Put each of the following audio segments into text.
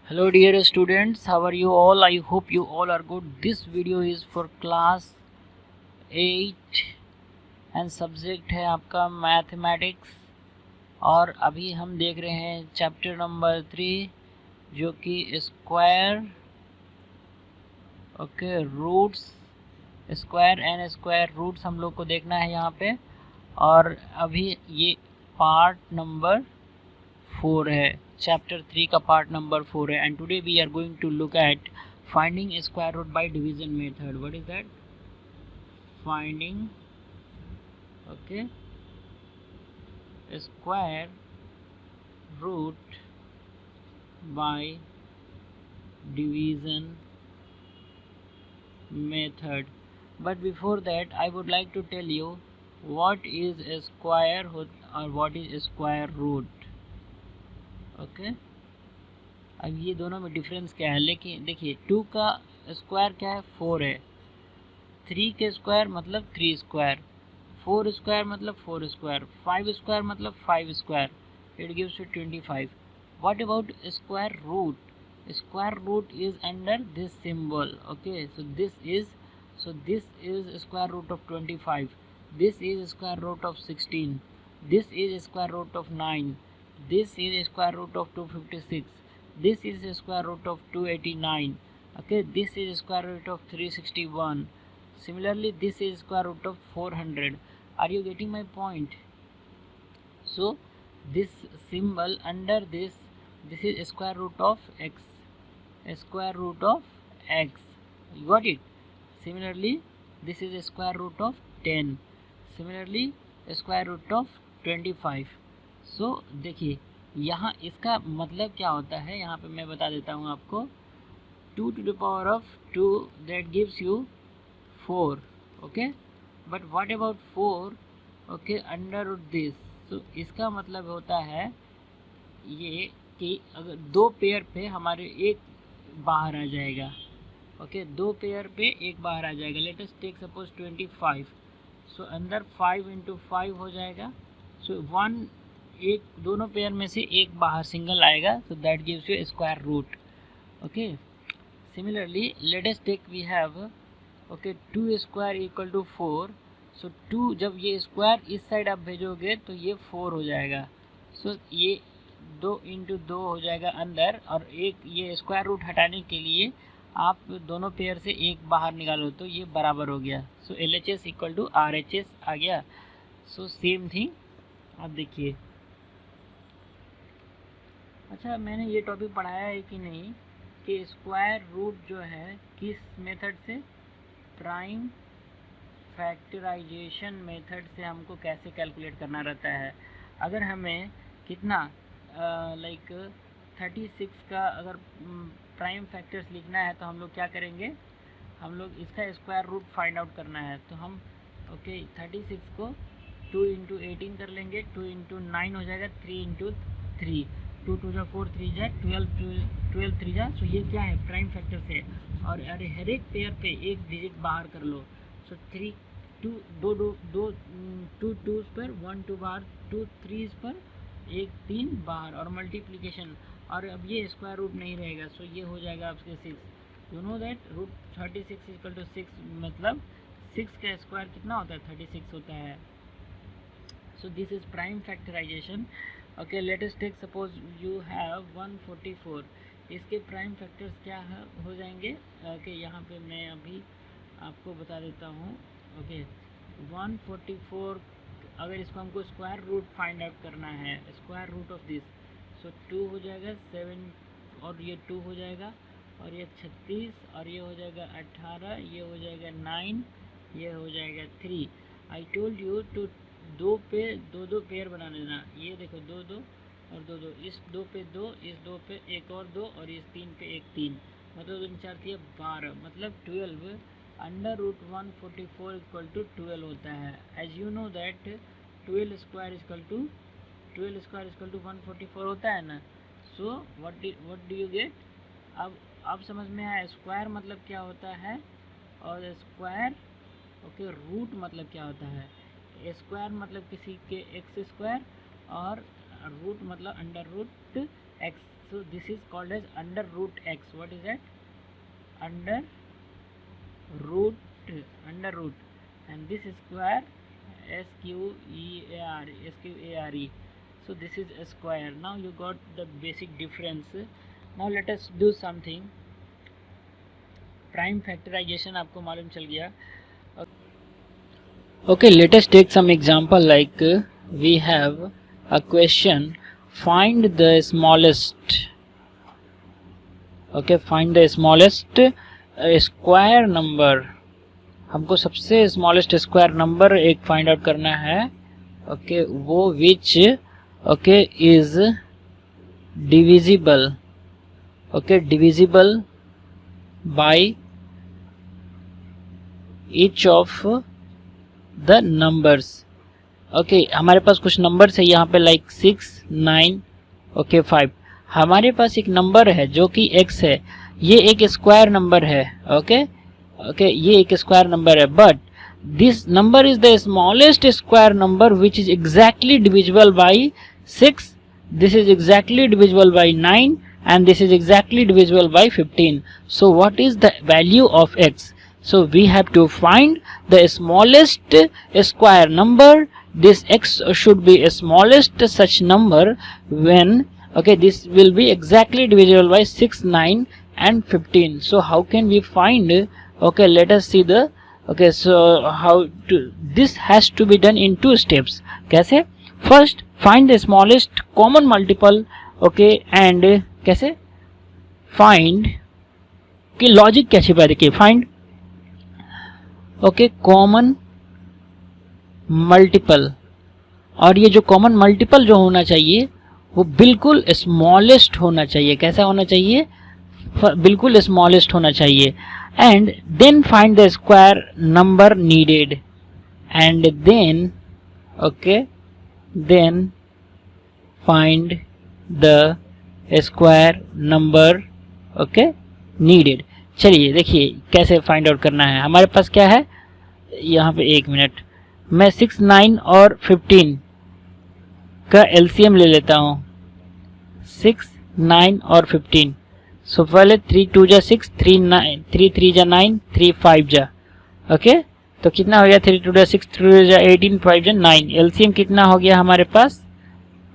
Hello dear students, how are you all? I hope you all are good. This video is for class 8 and subject है आपका mathematics. और अभी हम देख रहे हैं चैप्टर नंबर 3 जो कि square roots, square and square roots हम लोग को देखना है यहाँ पे। और अभी ये पार्ट नंबर 4 है, चैप्टर 3 का पार्ट नंबर 4 है। And today we are going to look at finding square root by division method. What is that? Finding square root by division method. But before that I would like to tell you what is a square root or what is a square root. अब ये दोनों में difference क्या है, लेकिन देखिए 2 का square क्या है 4 है, 3 के स्क्वायर मतलब 3 स्क्वायर, 4 स्क्वायर मतलब 4 स्क्वायर, 5 स्क्वायर मतलब 5 square, it gives you 25. What about square root? Square root is under this symbol. Okay, so this is square root of 25, this is square root of 16, this is square root of 9, this is square root of 256, this is square root of 289. Okay, this is square root of 361. Similarly, this is square root of 400. Are you getting my point? So this symbol under this is square root of x, square root of x. You got it? Similarly, this is square root of 10. Similarly, square root of 25. सो देखिए यहाँ इसका मतलब क्या होता है, यहाँ पे मैं बता देता हूँ आपको. 2 to the power of 2 that gives you 4. Okay, but what about 4 okay under root this. So इसका मतलब होता है ये कि अगर दो पेयर पे हमारे एक बाहर आ जाएगा. ओके, दो पेयर पे एक बाहर आ जाएगा. Let us take suppose 25. So अंदर 5 into 5 हो जाएगा. सो एक दोनों पेयर में से एक बाहर सिंगल आएगा, so that gives you a square root. Okay, similarly let us take we have 2 square equal to 4. so 2 जब ये स्क्वायर इस साइड आप भेजोगे तो ये 4 हो जाएगा. so ये 2 into 2 हो जाएगा अंदर, और एक ये स्क्वायर रूट हटाने के लिए आप दोनों पेयर से एक बाहर निकालो तो ये बराबर हो गया. सो LHS इक्वल टू RHS आ गया. सो सेम थिंग आप देखिए. अच्छा, मैंने ये टॉपिक पढ़ाया है कि नहीं कि स्क्वायर रूट जो है किस मेथड से, प्राइम फैक्टराइजेशन मेथड से हमको कैसे कैलकुलेट करना रहता है. अगर हमें कितना लाइक 36 का अगर प्राइम फैक्टर्स लिखना है तो हम लोग क्या करेंगे, हम लोग इसका स्क्वायर रूट फाइंड आउट करना है. तो हम 36 को 2 into 18 कर लेंगे, 2 into 9 हो जाएगा, 3 into 3, 2 2 जा 4, 3 जा 12 3 जा. सो ये क्या है, प्राइम फैक्टर से. और अरे हर एक पेयर पे एक डिजिट बाहर कर लो. सो 3 2 दो दो दो 2 2s पर 1 2 बाहर, 2 3s पर एक 3 बाहर, और मल्टीप्लिकेशन. और अब ये स्क्वायर रूट नहीं रहेगा. सो ये हो जाएगा आपके 6. You know that root 36 equal to 6, मतलब 6 का स्क्वायर कितना होता है, 36 होता है. So this is prime factorization. Okay, let us take suppose you have 144. इसके प्राइम फैक्टर्स क्या हो जाएंगे. ओके, यहाँ पे मैं अभी आपको बता देता हूँ. ओके, 144 अगर इसको हमको स्क्वायर रूट फाइंड आउट करना है, स्क्वायर रूट ऑफ दिस, सो 2 हो जाएगा 7, और ये 2 हो जाएगा, और ये 36, और ये हो जाएगा 18, ये हो जाएगा 9, ये हो जाएगा 3. आई टोल्ड यू टू दो पे दो पेयर बना लेना. ये देखो 2 2 और 2 2, इस 2 पे 2, इस 2 पे एक और 2, और इस 3 पे एक 3, मतलब 2 4 3 12, मतलब 12 अंडर रूट 144 इक्वल टू 12 होता है. As you know that 12 square equal to 144 होता है ना. So what do you get. अब समझ में आया स्क्वायर मतलब क्या होता है, और स्क्वायर रूट मतलब क्या होता है. स्क्वायर मतलब किसी के एक्स स्क्वायर, और रूट मतलब under root x. so this is called as under root x. What is that? Under root, and this square square, so this is a square. Now you got the basic difference. Now let us do something. Prime factorization आपको मालूम चल गया. Okay, let us take some example. Like we have a question, find the smallest. Okay, find the smallest square number. हमको सबसे smallest square number एक find out करना है. Okay, वो which okay is divisible. Okay, divisible by each of the numbers. Okay, हमारे पास कुछ numbers है यहाँ पे लाइक 6, 9, ओके 5. हमारे पास एक नंबर है जो कि x है. ये एक स्क्वायर नंबर है. ओके, ये एक स्क्वायर नंबर है, but this number is the smallest square number which is exactly divisible by 6. This is exactly divisible by 9 and this is exactly divisible by 15. So what is the value of x? So we have to find the smallest square number. This x should be a smallest such number when this will be exactly divisible by 6, 9 and 15. So how can we find? Let us see the so how to, this has to be done in 2 steps. कैसे? First find the smallest common multiple. And कैसे find कि logic क्या छिपा है. देखिए, find common multiple, और ये जो कॉमन मल्टीपल जो होना चाहिए वो बिल्कुल स्मॉलेस्ट होना चाहिए. कैसा होना चाहिए? बिल्कुल स्मॉलेस्ट होना चाहिए. And then find the square number needed, and then then find the square number needed. चलिए देखिए कैसे फाइंड आउट करना है. हमारे पास क्या है यहाँ पे, 1 मिनट, मैं 6, 9 और 15 का एलसीएम ले लेता हूँ. 6, 9 और 15. सो पहले 3 2 जा 6, 3 3 जा 9, 3 5 जा. तो कितना हो गया? 3 2 जा 6, 3 जा 18, 5 जा 9. एलसीएम कितना हो गया हमारे पास?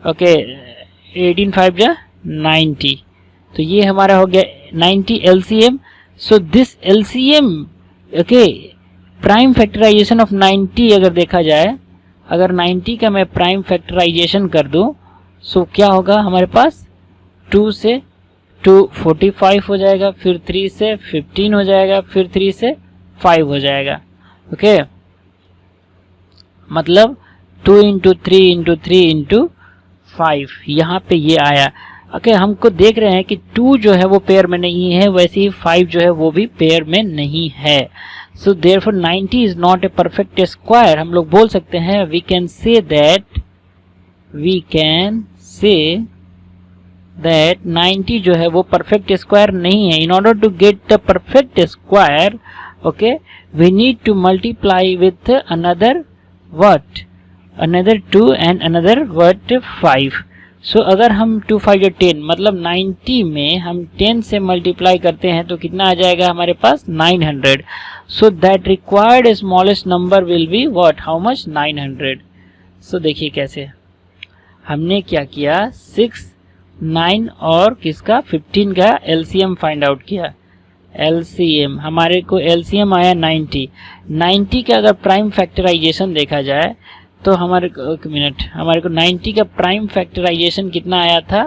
18 5 जा 90. तो ये हमारा हो गया 90 LCM. So this LCM prime factorization of 90 अगर देखा जाए, अगर 90 का मैं प्राइम फैक्टराइजेशन कर दूं, सो क्या होगा हमारे पास? 2 से 2 45 हो जाएगा, फिर 3 से 15 हो जाएगा, फिर 3 से 5 हो जाएगा. मतलब 2 × 3 × 3 × 5 यहाँ पे ये आया. हमको देख रहे हैं कि 2 जो है वो पेयर में नहीं है, वैसे ही 5 जो है वो भी पेयर में नहीं है. So therefore 90 is not a perfect square. हम लोग बोल सकते हैं, वी कैन से दैट 90 जो है वो परफेक्ट स्क्वायर नहीं है. In order to get the perfect square we need to multiply with another 2 and another 5. सो अगर हम 2 5 या 10, मतलब 90 में हम 10 से मल्टीप्लाई करते हैं तो कितना आ जाएगा हमारे पास? 900. So that required smallest number will be what? How much? 900. सो देखिए कैसे हमने क्या किया, 6, 9 और किसका 15 का एलसीएम फाइंड आउट किया. एलसीएम हमारे को एलसीएम आया 90 का अगर प्राइम फैक्टराइजेशन देखा जाए तो हमारे को, एक मिनट, हमारे को 90 का प्राइम फैक्टराइजेशन कितना आया था?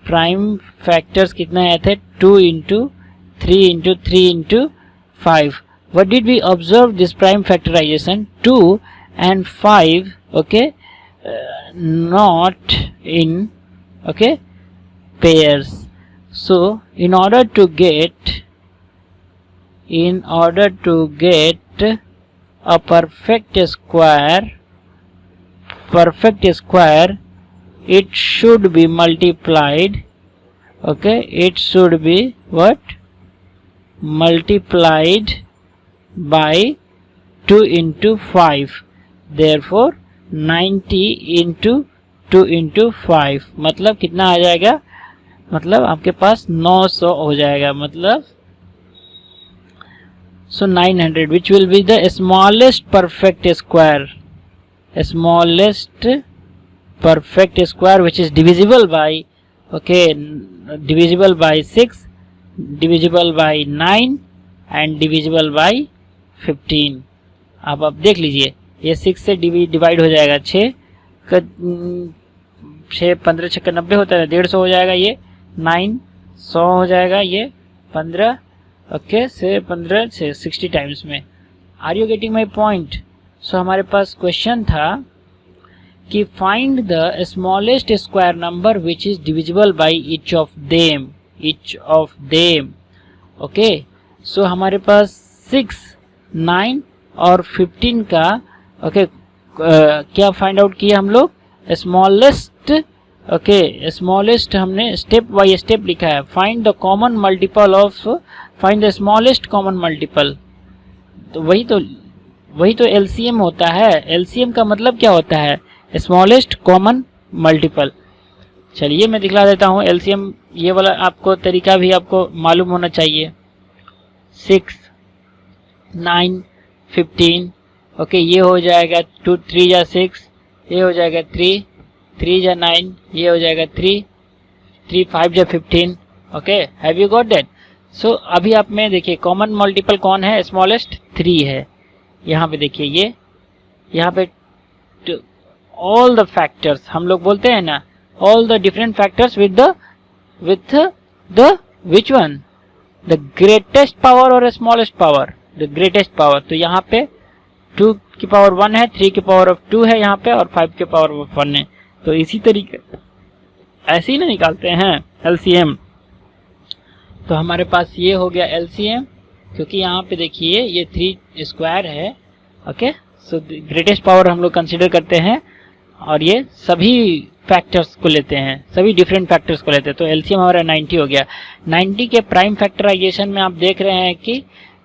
प्राइम फैक्टर्स कितना आया थे? 2 × 3 × 3 × 5. What did we observe this prime factorization? 2 and 5 not in pairs. So in order to get a perfect square, it should be multiplied. It should be what? Multiplied by 2 × 5. Therefore 90 × 2 × 5 मतलब कितना आ जाएगा? मतलब आपके पास 900 हो जाएगा, मतलब so 900 which will be the smallest perfect square, smallest perfect square which is divisible by, okay, divisible by 6, divisible by 9 and divisible by 15। अब आप देख लीजिए, ये 6 से डिवाइड हो जाएगा, 6 15 6 90 होता है, 150 हो जाएगा, ये 9 100 हो जाएगा, ये 15, ओके, से 15 से 60 टाइम्स में। Are you getting my point? So हमारे पास क्वेश्चन था कि find the smallest square number which is divisible by each of them, okay. So हमारे पास 6, 9 और 15 का, ओके, क्या फाइंड आउट किया हम लोग? स्मॉलेस्ट, ओके, स्मॉलेस्ट हमने स्टेप बाय स्टेप लिखा है। Find the common multiple of, find the smallest common multiple, तो वही तो एलसीएम होता है। एलसीएम का मतलब क्या होता है? Smallest common multiple. चलिए मैं दिखला देता हूँ एलसीएम, ये वाला आपको तरीका भी आपको मालूम होना चाहिए। 6, 9, 15, ओके, ये हो जाएगा 2 3 या 6, ये हो जाएगा 3 3 या 9, ये हो जाएगा 3 3 5 या 15, okay, have you got that? So अभी आप में देखिए कॉमन मल्टीपल कौन है? स्मॉलेस्ट 3 है। यहाँ पे देखिए, ये यहाँ पे ऑल द फैक्टर्स हम लोग बोलते हैं ना, all the different factors with the which one, the greatest power और smallest power, the greatest power. तो यहाँ पे 2 की पावर 1 है, 3 की पावर ऑफ 2 है यहाँ पे, और 5 की पावर ऑफ 1 है। तो इसी तरीके ऐसे ही ना निकालते हैं एलसीएम। तो हमारे पास ये हो गया एलसीएम, क्योंकि यहाँ पे देखिए ये 3 स्क्वायर है, ओके। सो ग्रेटेस्ट पावर हम लोग कंसिडर करते हैं, और ये सभी फैक्टर्स को लेते हैं, सभी डिफरेंट फैक्टर्स को लेते हैं। तो एलसीएम हमारा 90 हो गया। 90 के प्राइम फैक्टराइजेशन में आप देख रहे हैं कि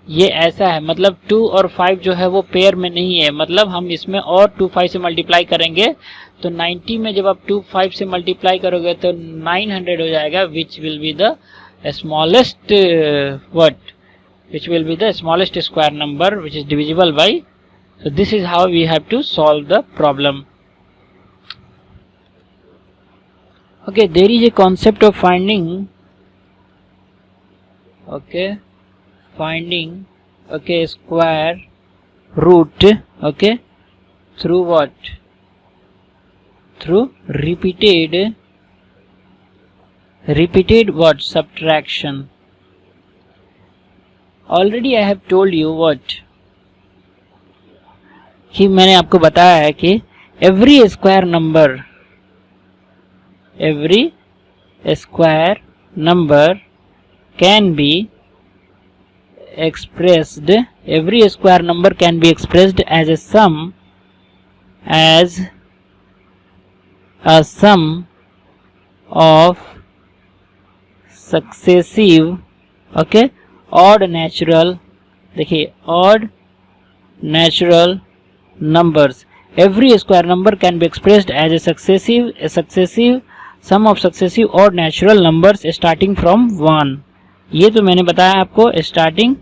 ये ऐसा है, मतलब 2 और 5 जो है वो पेयर में नहीं है, मतलब हम इसमें और 2 5 से मल्टीप्लाई करेंगे। तो 90 में जब आप 2 5 से मल्टीप्लाई करोगे तो 900 हो जाएगा, which will be the smallest which will be the smallest square number which is divisible by. So this is how we have to solve the problem. Okay, there is a concept of finding, okay, square root, okay, through what? Through repeated what? Subtraction. Already I have told you what, कि मैंने आपको बताया है कि every square number can be expressed, every square number can be expressed as a sum of successive, okay, odd natural, देखिए odd natural numbers. Every square number can be expressed as a successive sum of successive odd natural numbers starting from 1. ये तो मैंने बताया आपको, starting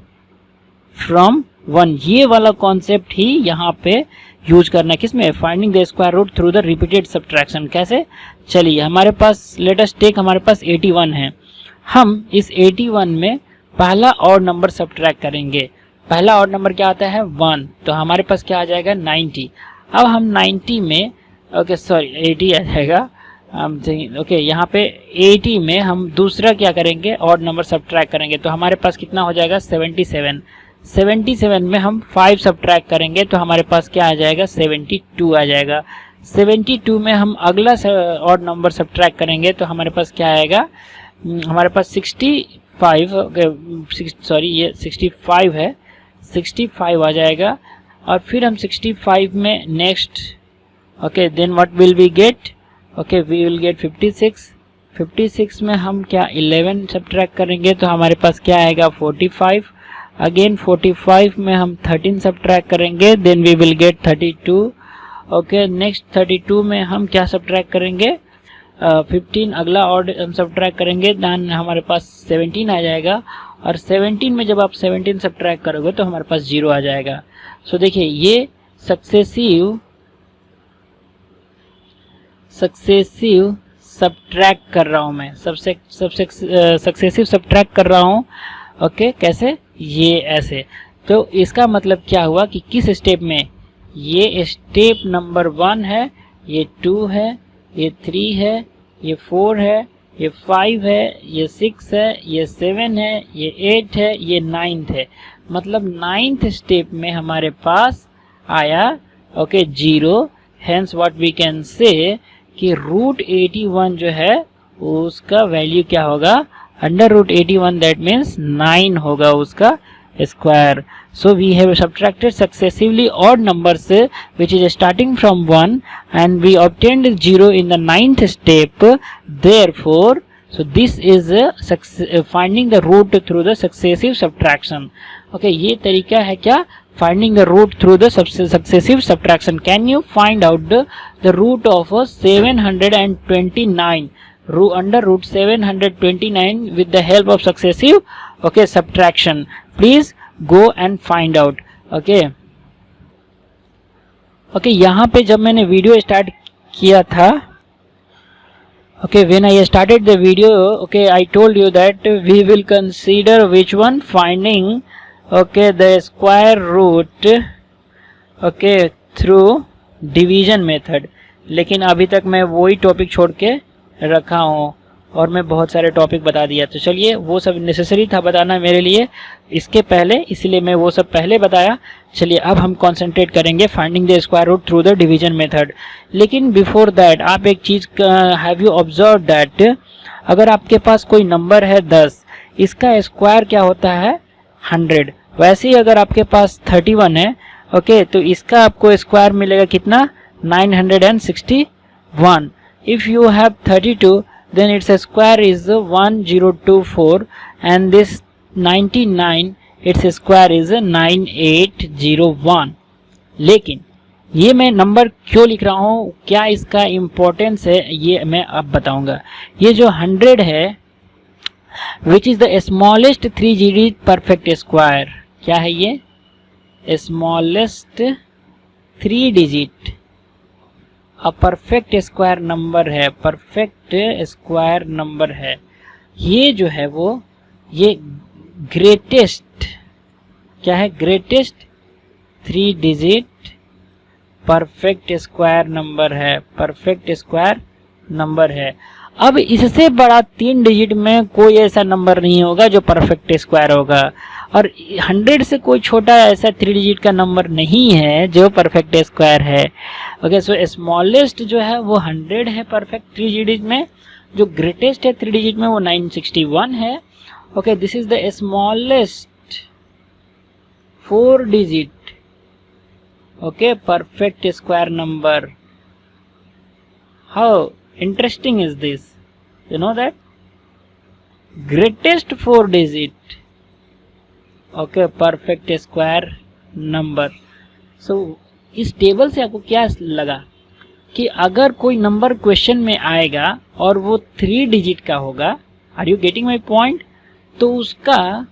from 1, ये वाला concept ही यहाँ पे यूज करना है। किसमें? Finding the square root through the repeated subtraction. कैसे? चलिए हमारे पास लेट अस टेक, हमारे पास 81 है। हम इस 81 में पहला ऑड नंबर सब्ट्रैक्ट करेंगे। पहला ऑड नंबर क्या आता है? 1। तो हमारे पास क्या आ जाएगा? 90। अब हम 90 में, ओके सॉरी 80 आ जाएगा, ओके, यहाँ पे 80 में हम दूसरा क्या करेंगे? ऑड नंबर सब्ट्रैक्ट करेंगे। तो हमारे पास कितना हो जाएगा? 77। 77 में हम 5 सब्ट्रैक्ट करेंगे तो हमारे पास क्या आ जाएगा? 72 आ जाएगा। 72 में हम अगला ऑड नंबर सब्ट्रैक्ट करेंगे तो हमारे पास क्या आएगा? हमारे पास 65, सॉरी ये 65 है, 65 आ जाएगा। और फिर हम 65 में next, okay, then what will we get? Okay, we will get 56। 56 में हम क्या 11 सब्ट्रैक्ट करेंगे तो हमारे पास क्या आएगा? 45। अगेन 45 में हम 13 सब्ट्रैक्ट करेंगे, then we will get 32। Okay, next 32 में हम क्या सब्ट्रैक्ट करेंगे? 15 अगला ऑड हम सब्ट्रैक्ट करेंगे देन हमारे पास 17 आ जाएगा, और 17 में जब आप 17 सब्ट्रैक्ट करोगे तो हमारे पास 0 आ जाएगा। सो देखिए ये सक्सेसिव सब्ट्रैक्ट कर रहा हूँ मैं, सक्सेसिव सब्ट्रैक्ट कर रहा हूँ। ओके कैसे, ये ऐसे। तो इसका मतलब क्या हुआ कि किस स्टेप में, ये स्टेप नंबर 1 है, ये 2 है, ये 3 है, ये 4 है, ये 5 है, ये 6 है, ये 7 है, ये 8 है, ये 9th है। मतलब 9th स्टेप में हमारे पास आया okay 0। Hence what we can say कि रूट 81 जो है उसका वैल्यू क्या होगा, अंडर रूट 81, दैट मीन्स 9 होगा उसका square. So we have subtracted successively odd numbers which is starting from 1 and we obtained 0 in the 9th step. Therefore, so this is finding the root through the successive subtraction. Okay, ये तरीका है क्या, finding the root through the successive subtraction. Can you find out the root of 729 under root 729 with the help of successive okay subtraction? Please go and find out. okay यहाँ पे जब मैंने video start किया था, when I started the video, I told you that we will consider which one, finding the square root through division method। लेकिन अभी तक मैं वही टॉपिक छोड़ के रखा हूँ और मैं बहुत सारे टॉपिक बता दिया। तो चलिए वो सब नेसेसरी था बताना मेरे लिए इसके पहले, इसलिए मैं वो सब पहले बताया। चलिए अब हम कंसंट्रेट करेंगे finding the square root through the division method. लेकिन बिफोर दैट आप एक चीज़ हैव यू ऑब्जर्व दैट अगर आपके पास कोई नंबर है 10, इसका स्क्वायर क्या होता है 100। वैसे ही अगर आपके पास 31 है तो इसका आपको स्क्वायर मिलेगा कितना 961। If you have 32 then its square is 1024 and this 99 its square is 9801। लेकिन ये मैं नंबर क्यों लिख रहा हूँ, क्या इसका इम्पोर्टेंस है, ये मैं अब बताऊंगा। ये जो 100 है which is the smallest 3 digit perfect square, क्या है ये smallest 3 digit perfect square number है, परफेक्ट स्क्वायर नंबर है। ये जो है वो ये ग्रेटेस्ट क्या है, greatest 3 digit perfect square number है, परफेक्ट स्क्वायर नंबर है। अब इससे बड़ा 3 डिजिट में कोई ऐसा नंबर नहीं होगा जो परफेक्ट स्क्वायर होगा, और 100 से कोई छोटा ऐसा 3 डिजिट का नंबर नहीं है जो परफेक्ट स्क्वायर है। सो स्मॉलेस्ट जो है वो 100 है परफेक्ट 3 डिजिट में, जो ग्रेटेस्ट है 3 डिजिट में वो 961 है। This is the smallest 4 digit perfect square number. How interesting is this, you know that greatest 4 digit perfect square number। so इस टेबल से आपको क्या लगा कि अगर कोई नंबर क्वेश्चन में आएगा और वो 3 डिजिट का होगा, are you getting my point, तो उसका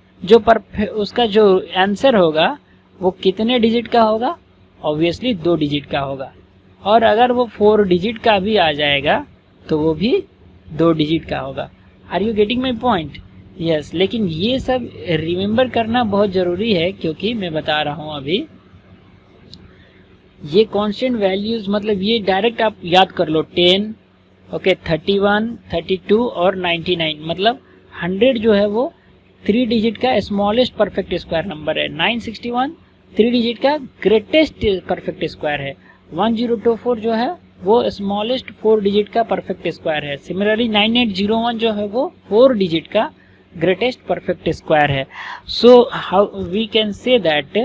जो आंसर होगा वो कितने डिजिट का होगा, ऑब्वियसली 2 डिजिट का होगा। और अगर वो 4 डिजिट का भी आ जाएगा तो वो भी 2 डिजिट का होगा। Are you getting my point? Yes. लेकिन ये सब रिमेंबर करना बहुत ज़रूरी है, क्योंकि मैं बता रहा हूँ अभी ये कांस्टेंट वैल्यूज़, मतलब ये डायरेक्ट आप याद कर लो 10 31 32 और 99। मतलब 100 जो है वो 3 डिजिट का स्मॉलेस्ट परफेक्ट स्क्वायर नंबर है, 961 3 डिजिट का ग्रेटेस्ट परफेक्ट स्क्वायर है, 1024 जो है वो स्मॉलेस्ट 4 डिजिट का परफेक्ट स्क्वायर है। सिमिलरली 9801 जो है वो 4 डिजिट का ग्रेटेस्ट परफेक्ट स्क्वायर है। So how we can say that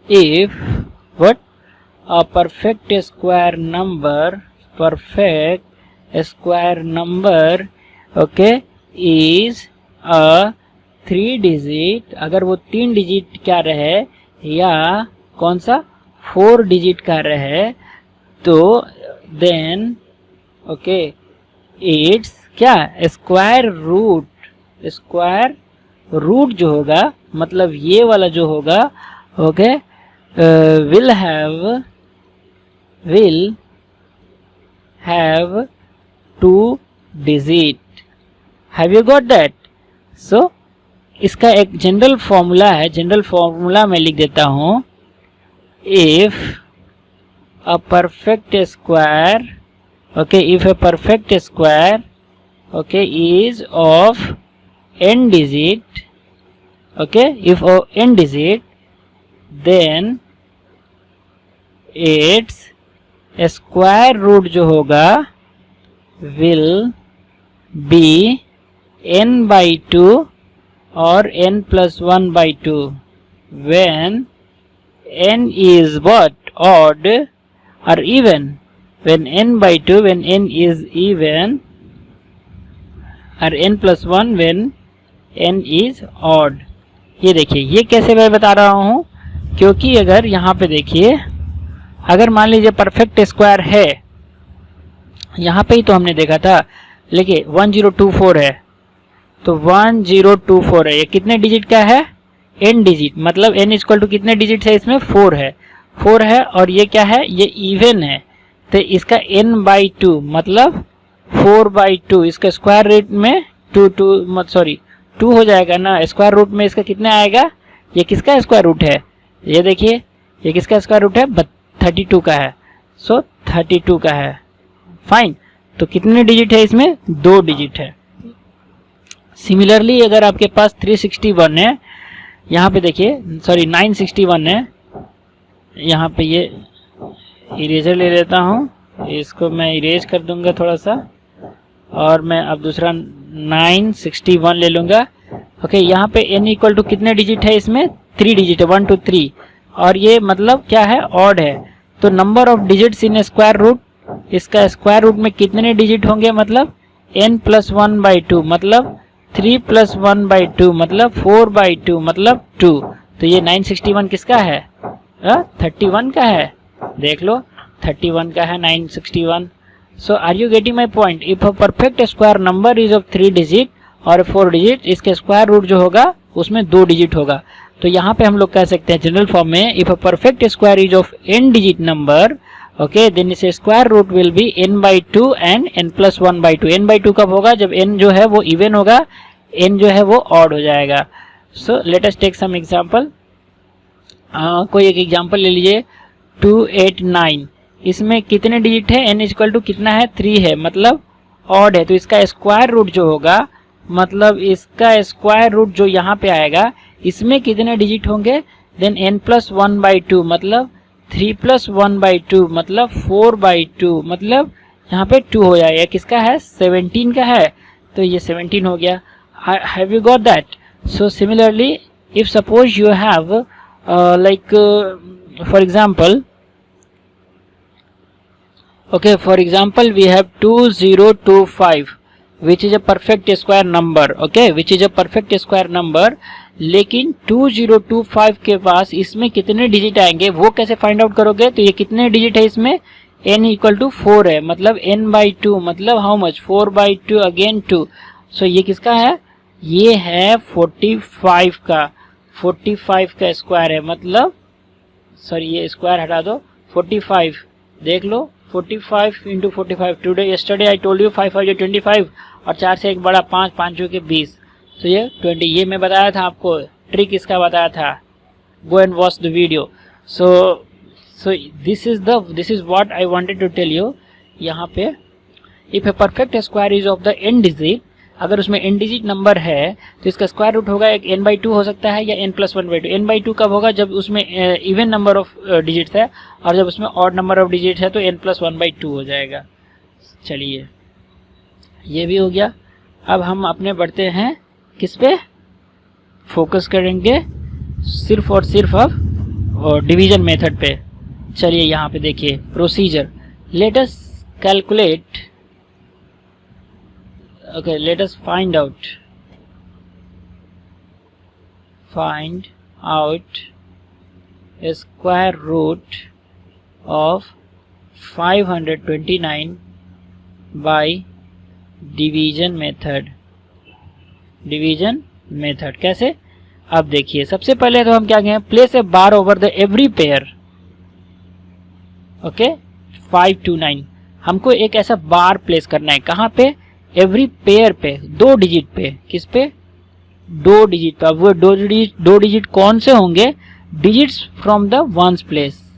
if what a perfect square number is a 3 digit, अगर वो 3 डिजिट का रहे या कौन सा 4 डिजिट का रहे, तो देन ओके इट्स क्या स्क्वायर रूट जो होगा मतलब ये वाला जो होगा okay will have 2 digit. Have you got that? So इसका एक जनरल फॉर्मूला है, जनरल फॉर्मूला मैं लिख देता हूं. If a perfect square if a perfect square is of n digit if of n digit, then its square root जो होगा will be n by 2 or n plus 1 by 2 when n is what, odd or even. When n by 2 when n is even or n plus 1 when n is odd. ये देखिए ये कैसे मैं बता रहा हूँ, क्योंकि अगर यहाँ पे देखिए अगर मान लीजिए परफेक्ट स्क्वायर है, यहाँ पे ही तो हमने देखा था, देखिए 1024 है तो 1024 है, ये कितने डिजिट का है, n डिजिट, मतलब n इक्वल टू कितने डिजिट है इसमें 4 है और ये क्या है, ये इवन है तो इसका n बाई 2 मतलब 4 बाई 2, इसका स्क्वायर रूट में 2 हो जाएगा ना, स्क्वायर रूट में इसका कितना आएगा, ये किसका स्क्वायर रूट है, ये देखिए ये किसका स्क्वायर रूट है, 32 का है. सो 32 का है. फाइन. तो कितने डिजिट है इसमें, 2 डिजिट है. सिमिलरली अगर आपके पास 361 है, यहाँ पे देखिए 961 है, यहाँ पे ये इरेजर ले लेता हूँ, इसको मैं इरेज कर दूंगा थोड़ा सा और मैं अब दूसरा 961 ले लूँगा. यहाँ पे n इक्वल टू कितने डिजिट है इसमें, 3 डिजिट है, 1 2 3 और ये मतलब क्या है, ऑड है. तो number of digits in square root, इसका स्क्वायर रूट में कितने डिजिट होंगे, मतलब n प्लस 1 बाई 2 मतलब 3 प्लस 1 बाई 2 मतलब 4 बाई 2 मतलब 2. तो ये 961 किसका है, 31 का है, देख लो 31 का है 961. So are you getting my point. If a perfect square number is of 3 digit और 4 डिजिट, इसके स्क्वायर रूट जो होगा उसमें 2 डिजिट होगा. तो यहाँ पे हम लोग कह सकते हैं जनरल फॉर्म में, if a perfect square is of n digit number then its square root will be n by 2 and n plus 1 by 2. n by 2 कब होगा, जब n जो है वो इवन होगा, n जो है वो ऑड हो जाएगा. So let us take some example. कोई एक एग्जांपल ले लीजिए 289. इसमें कितने डिजिट है, n इक्वल टू कितना है, 3 है, मतलब ऑड है. तो इसका स्क्वायर रूट जो होगा, मतलब इसका स्क्वायर रूट जो यहाँ पे आएगा, इसमें कितने डिजिट होंगे, देन n प्लस 1 बाई 2 मतलब 3 प्लस 1 बाई 2 मतलब 4 बाई 2 मतलब यहाँ पे 2 हो जाएगा. किसका है, 17 का है, तो ये 17 हो गया. Have you got that? So similarly if suppose you have for example for example we have 2025 which is a perfect square number, which is a perfect square number. लेकिन 2025 के पास इसमें कितने डिजिट आएंगे वो कैसे फाइंड आउट करोगे, तो ये कितने डिजिट है इसमें, n इक्वल टू 4 है, मतलब n बाई 2 मतलब हाउ मच, 4 बाई 2 अगेन 2. सो ये किसका है, ये है 45 का, 45 का स्क्वायर है, मतलब सॉरी ये स्क्वायर हटा दो, 45 देख लो, 45 into 45. Today yesterday I told you 5 5 25 और 4 से एक बड़ा 5 5 के 20, तो ये 20. ये मैं बताया था आपको, ट्रिक इसका बताया था, go and watch the video. So this is what I wanted to tell you. यहाँ पे if a perfect square is of the n digit, अगर उसमें n डिजिट नंबर है तो इसका स्क्वायर रूट होगा एक n बाई 2 हो सकता है या n plus 1 by 2. n by 2 कब होगा, जब उसमें इवन नंबर ऑफ डिजिट्स है, और जब उसमें ऑड नंबर ऑफ डिजिट है तो n प्लस 1 बाई 2 हो जाएगा. चलिए ये भी हो गया. अब हम अपने बढ़ते हैं किस पे, फोकस करेंगे सिर्फ और सिर्फ अब डिवीजन मेथड पे. चलिए यहाँ पे देखिए procedure. Let us calculate, let us find out a square root of 529 by division method कैसे? अब देखिए, सबसे पहले तो हम क्या कहें, place a bar over the every pair. Okay, 529 हमको एक ऐसा बार प्लेस करना है, कहाँ पे? एवरी पेयर पे, 2 डिजिट पे। किस पे? 2 डिजिट पे। अब वो 2 डिजिट कौन से होंगे? Digits from the ones place.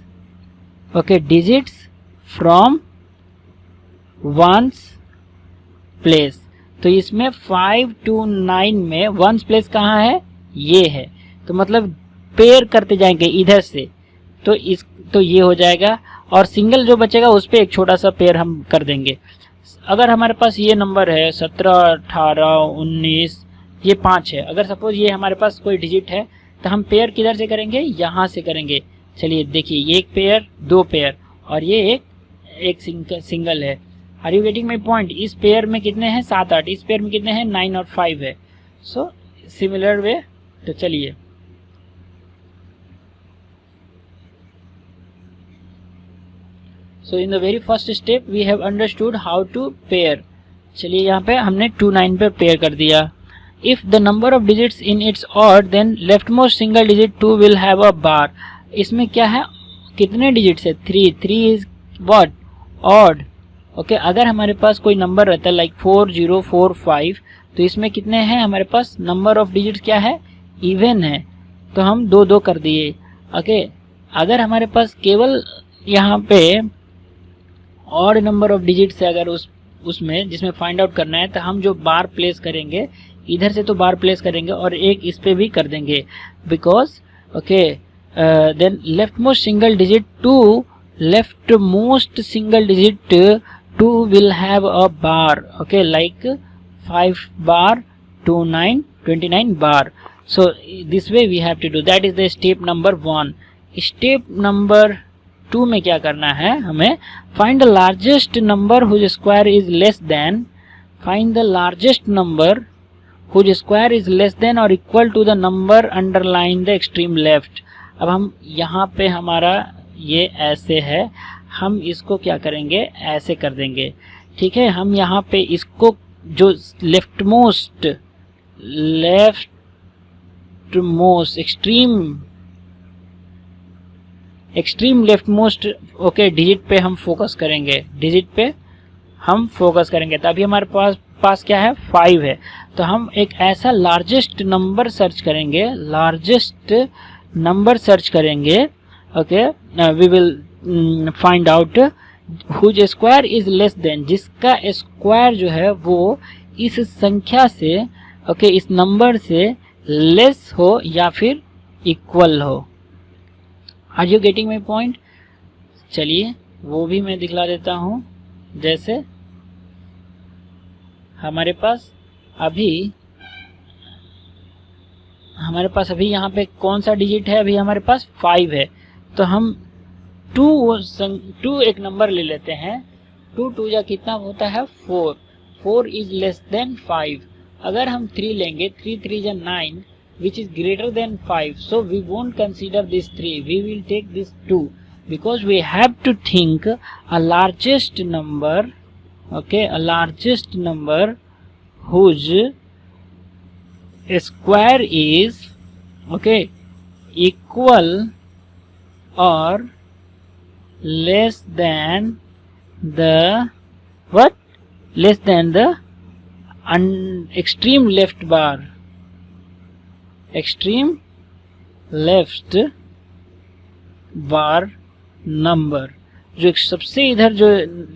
Okay, digits from ones place. तो इसमें 529 में वंस प्लेस कहाँ है? ये है। तो मतलब पेयर करते जाएंगे इधर से, तो ये हो जाएगा, और सिंगल जो बचेगा उस पे एक छोटा सा पेयर हम कर देंगे। अगर हमारे पास ये नंबर है 17, 18, 19, ये 5 है, अगर सपोज ये हमारे पास कोई डिजिट है, तो हम पेयर किधर से करेंगे? यहाँ से करेंगे। चलिए देखिए, ये एक पेयर, 2 पेयर, और ये एक सिंगल है। Are you getting my point? इस पेयर में कितने हैं? 7, 8। इस पेयर में कितने हैं? 9 और 5 है। So similar way. तो चलिए, so in the very first step we have understood how to pair. चलिए यहाँ पे हमने 29 पे पेयर कर दिया। If the number of digits in it's odd, then left most single digit 2 will have a bar. इसमें क्या है? कितने डिजिट्स है? 3 इज व्हाट? ऑड। ओके, अगर हमारे पास कोई नंबर रहता है लाइक 4, 0, 4, 5, तो इसमें कितने हैं हमारे पास? नंबर ऑफ डिजिट्स क्या है? इवन है, तो हम 2 कर दिए। ओके, अगर हमारे पास केवल यहाँ पे ऑड नंबर ऑफ डिजिट्स है, अगर उसमें जिसमें फाइंड आउट करना है, तो हम जो बार प्लेस करेंगे, इधर से तो बार प्लेस करेंगे और एक इस पे भी कर देंगे, because okay then left most single digit 2 will have a bar, okay, like 5 bar, 29 bar. So this way we have to do. That is the step number 1. Step number 2 में क्या करना है हमें? Find the largest number whose square is less than. Find the largest number whose square is less than or equal to the number underlying the extreme left. अब हम यहाँ पे हमारा ये ऐसे है, हम इसको क्या करेंगे? ऐसे कर देंगे। ठीक है, हम यहाँ पे इसको जो left most extreme left most okay digit पे हम फोकस करेंगे। तो अभी हमारे पास क्या है? 5 है। तो हम एक ऐसा लार्जेस्ट नंबर सर्च करेंगे। Okay, we will find out whose square is less than, जिसका स्क्वायर जो है वो इस संख्या से ओके इस नंबर से लेस हो या फिर इक्वल हो। Are you getting my point? चलिए वो भी मैं दिखला देता हूँ। जैसे हमारे पास अभी यहाँ पे कौन सा डिजिट है? अभी हमारे पास 5 है, तो हम 2 एक नंबर ले लेते हैं। 2 या कितना होता है? 4 इज लेस देन 5। अगर हम 3 लेंगे, 3 या 9 which is greater than 5, so we won't consider this 3, we will take this 2, because we have to think a largest number, okay, a largest number whose square is okay equal or less than the what? Less than the extreme left bar, extreme left bar number, जो सबसे इधर जो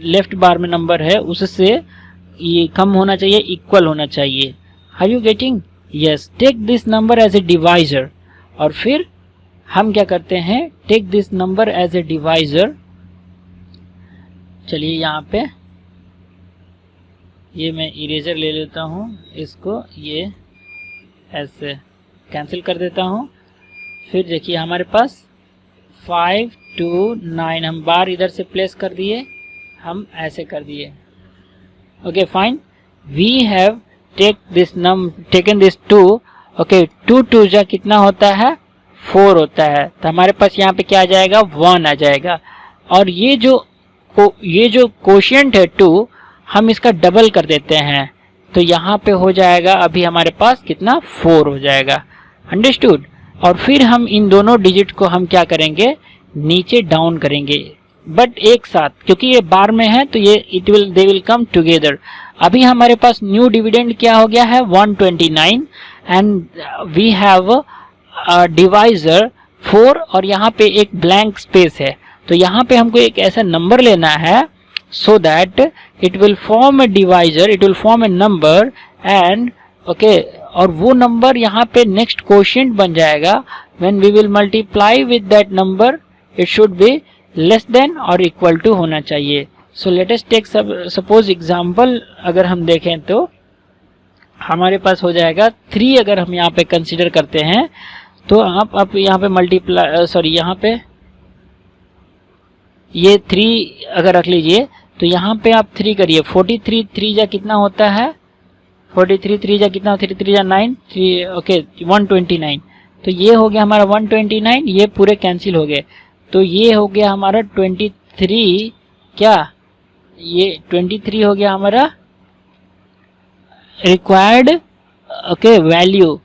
left बार में number है उससे ये कम होना चाहिए, इक्वल होना चाहिए। Are you getting? Yes. Take this number as a divisor, और फिर हम क्या करते हैं? Take this number as a divisor. चलिए यहाँ पे ये मैं इरेजर ले लेता हूँ, इसको ये ऐसे कैंसिल कर देता हूँ। फिर देखिए हमारे पास 5 2 9 हम बार इधर से प्लेस कर दिए, हम ऐसे कर दिए। Okay fine, we have taken this 2। ओके, 2 जा कितना होता है? 4 होता है। तो हमारे पास यहाँ पे क्या आ जाएगा? 1 आ जाएगा। और ये जो ये जो कोशिएंट है 2 हम इसका डबल कर देते हैं, तो यहाँ पे हो जाएगा अभी हमारे पास कितना 4 हो जाएगा। अंडरस्टूड। और फिर हम इन दोनों डिजिट को हम क्या करेंगे, नीचे डाउन करेंगे, बट एक साथ, क्योंकि ये बार में है तो ये दे विल कम टुगेदर। अभी हमारे पास न्यू डिविडेंड क्या हो गया है 129 एंड वी हैव डिवाइजर 4 और यहाँ पे एक ब्लैंक स्पेस है। तो यहाँ पे हमको एक ऐसा नंबर लेना है so that it will form a divisor, it will form a number and okay, और वो नंबर यहाँ पे नेक्स्ट क्वोशिएंट बन जाएगा। when we will multiply with that number it should be less than or equal to होना चाहिए। so let us take suppose example, अगर हम देखें तो हमारे पास हो जाएगा 3। अगर हम यहाँ पे कंसिडर करते हैं तो आप यहाँ पे मल्टीप्लाई यहाँ पे ये 3 अगर रख लीजिए तो यहाँ पे आप 3 करिए, 43 3 जा कितना होता है, 43 3 जा कितना, 3 3 जा 9 3 ओके 129। तो ये हो गया हमारा 129, ये पूरे कैंसिल हो गए, तो ये हो गया हमारा 23, क्या ये 23 हो गया हमारा रिक्वायर्ड ओके वैल्यू,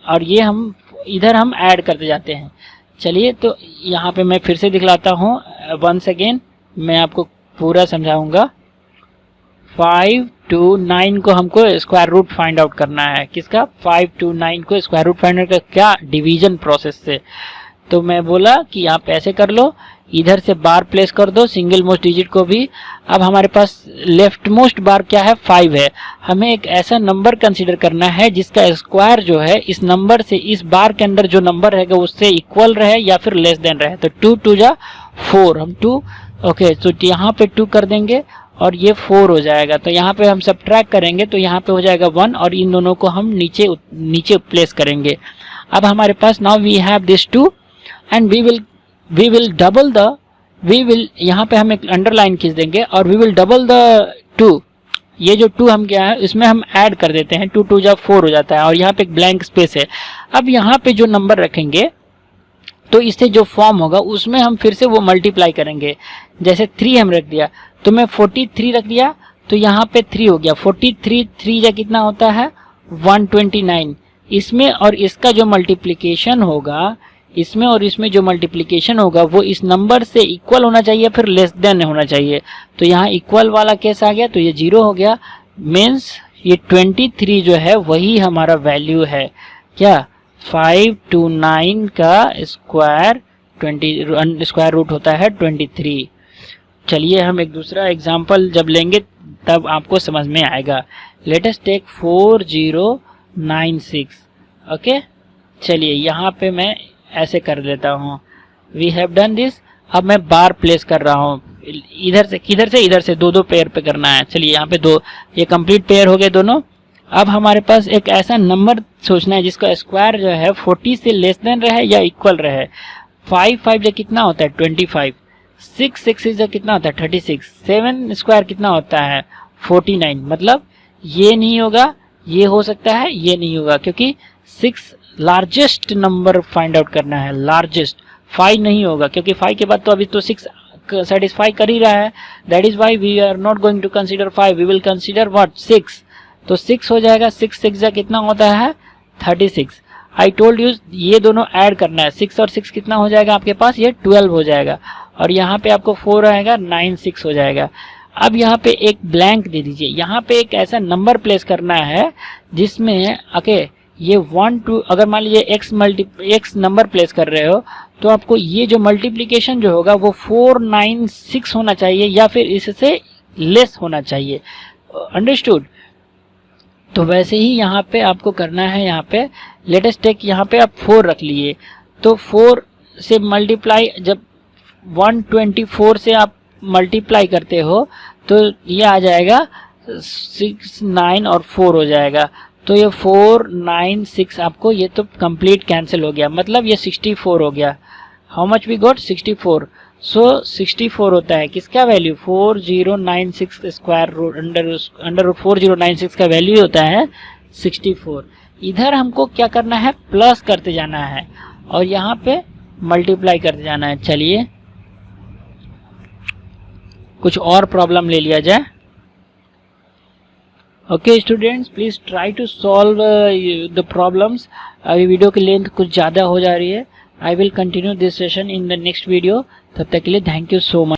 और ये हम इधर हम ऐड करते जाते हैं। चलिए तो यहाँ पे मैं फिर से दिखलाता हूँ वंस अगेन, मैं आपको पूरा समझाऊंगा। 5 to 9 को हमको स्क्वायर रूट फाइंड आउट करना है, किसका 5 to 9 को स्क्वायर रूट फाइंड आउट कर, क्या डिवीजन प्रोसेस से। तो मैं बोला कि आप ऐसे कर लो, इधर से बार प्लेस कर दो सिंगल मोस्ट डिजिट को भी। अब हमारे पास लेफ्ट मोस्ट बार क्या है 5 है, हमें एक ऐसा नंबर कंसीडर करना है जिसका स्क्वायर जो है इस नंबर से, इस बार के अंदर जो नंबर रहेगा उससे इक्वल रहे या फिर लेस देन रहे। तो 2 2 जा 4, हम 2 ओके तो यहाँ पे 2 कर देंगे और ये 4 हो जाएगा। तो यहाँ पे हम सब्ट्रैक्ट करेंगे तो यहाँ पे हो जाएगा 1 और इन दोनों को हम नीचे प्लेस करेंगे। अब हमारे पास now we have this 2 and we will double the, यहाँ पे हम एक अंडरलाइन खींच देंगे और वी विल डबल द 2। ये जो 2 हम क्या है इसमें हम ऐड कर देते हैं, 2 2 जा 4 हो जाता है और यहाँ पे एक ब्लैंक स्पेस है। अब यहाँ पे जो नंबर रखेंगे तो इससे जो फॉर्म होगा उसमें हम फिर से वो मल्टीप्लाई करेंगे। जैसे 3 हम रख दिया तो मैं 43 रख दिया तो यहाँ पे 3 हो गया, 43 3 जा कितना होता है 129। इसमें और इसका जो मल्टीप्लिकेशन होगा, इसमें और इसमें जो मल्टीप्लिकेशन होगा वो इस नंबर से इक्वल होना चाहिए फिर लेस देन होना चाहिए। तो यहाँ इक्वल वाला केस आ गया तो ये 0 हो गया, मीन्स ये 23 जो है वही हमारा वैल्यू है। क्या 5 to 9 का स्क्वायर स्क्वायर रूट होता है 23। चलिए हम एक दूसरा एग्जाम्पल जब लेंगे तब आपको समझ में आएगा। Let us take 4096 okay. चलिए यहाँ पे मैं ऐसे कर लेता हूँ, वी हैव डन दिस। अब मैं बार प्लेस कर रहा हूँ, इधर से किधर से, इधर से 2 पेयर पे करना है। चलिए यहाँ पे 2, ये कंप्लीट पेयर हो गए दोनों। अब हमारे पास एक ऐसा नंबर सोचना है जिसका स्क्वायर जो है 40 से लेस देन रहे या इक्वल रहे। 5 5 जो कितना होता है 25, 6 6 जो कितना होता है 36, 7 स्क्वायर कितना होता है 49। मतलब ये नहीं होगा, ये हो सकता है, ये नहीं होगा, क्योंकि 6 लार्जेस्ट नंबर फाइंड आउट करना है, लार्जेस्ट। 5 नहीं होगा क्योंकि 5 के बाद तो अभी तो 6 सेटिस्फाई कर ही रहा है। That is why we are not going to consider 5, we will consider what 6। तो 6 हो जाएगा, 6 6 जा कितना होता है 36। आई टोल्ड यू ये दोनों ऐड करना है, 6 और 6 कितना हो जाएगा आपके पास, ये 12 हो जाएगा और यहाँ पे आपको 4 आएगा, 9 6 हो जाएगा। अब यहाँ पे एक ब्लैंक दे दीजिए, यहाँ पे एक ऐसा नंबर प्लेस करना है जिसमें ओके ये 1 2, अगर मान लीजिए x नंबर प्लेस कर रहे हो तो आपको ये जो मल्टीप्लिकेशन जो होगा वो 496 होना चाहिए या फिर इससे लेस होना चाहिए। अंडरस्टूड। तो वैसे ही यहाँ पे आपको करना है। यहाँ पे लेट अस टेक, यहाँ पे आप 4 रख लिए तो 4 से मल्टीप्लाई, जब 124 से आप मल्टीप्लाई करते हो तो ये आ जाएगा 6 9 और 4 हो जाएगा। तो ये 4 9 6 आपको ये तो कंप्लीट कैंसिल हो गया, मतलब ये 64 हो गया। How much we got 64। So 64 होता है किसका value 4096 square root under root 4096 का वैल्यू होता है 64। इधर हमको क्या करना है, प्लस करते जाना है और यहाँ पे मल्टीप्लाई करते जाना है। चलिए कुछ और प्रॉब्लम ले लिया जाए। Okay students, please try to solve the problems. अभी वीडियो की लेंथ कुछ ज़्यादा हो जा रही है। I will continue this session in the next video. तब तक के लिए थैंक यू सो मच।